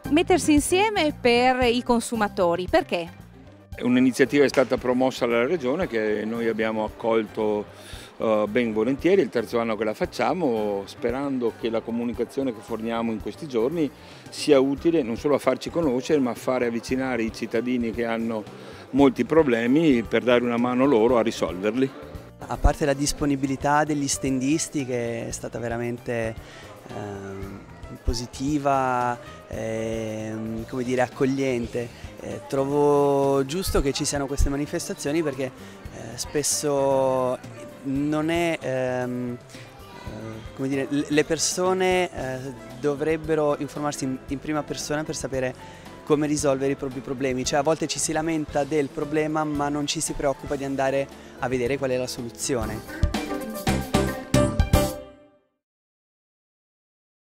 mettersi insieme per i consumatori, perché? Un'iniziativa è stata promossa dalla Regione che noi abbiamo accolto ben volentieri, è il terzo anno che la facciamo, sperando che la comunicazione che forniamo in questi giorni sia utile non solo a farci conoscere ma a fare avvicinare i cittadini che hanno molti problemi per dare una mano loro a risolverli. A parte la disponibilità degli stendisti che è stata veramente positiva, come dire, accogliente, trovo giusto che ci siano queste manifestazioni perché spesso non è, come dire, le persone dovrebbero informarsi in prima persona per sapere come risolvere i propri problemi, cioè a volte ci si lamenta del problema ma non ci si preoccupa di andare a vedere qual è la soluzione.